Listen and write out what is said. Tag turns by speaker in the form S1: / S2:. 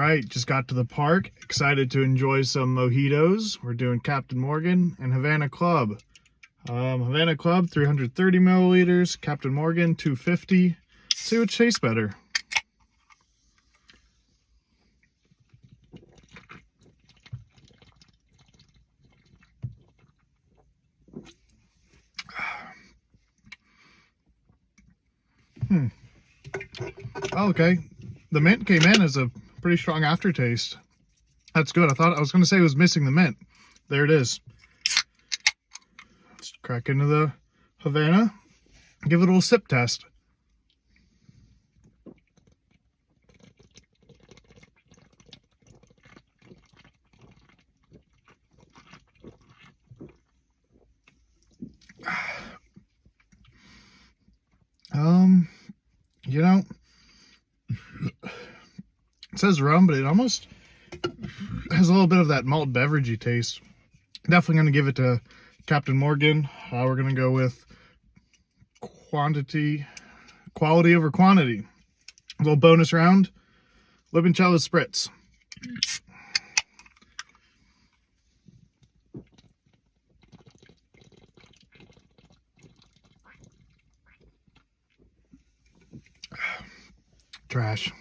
S1: right, just got to the park. Excited to enjoy some mojitos. We're doing Captain Morgan and Havana Club. Havana Club, 330 milliliters. Captain Morgan, 250. See which tastes better. Okay, the mint came in as a pretty strong aftertaste. That's good. I was going to say it was missing the mint. There it is. Let's crack into the Havana. Give it a little sip test. You know, it says rum, but it almost has a little bit of that malt beveragey taste. Definitely going to give it to Captain Morgan. We're going to go with quality over quantity. A little bonus round, limoncello spritz. Trash.